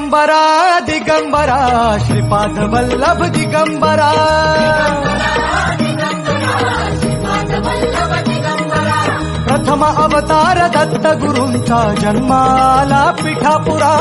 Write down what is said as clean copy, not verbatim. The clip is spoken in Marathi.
दिगंबरा दिगंबरा श्रीपाद वल्लभ दिगंबरा प्रथम अवतार दत्त गुरूंचा जन्माला पिठापुरा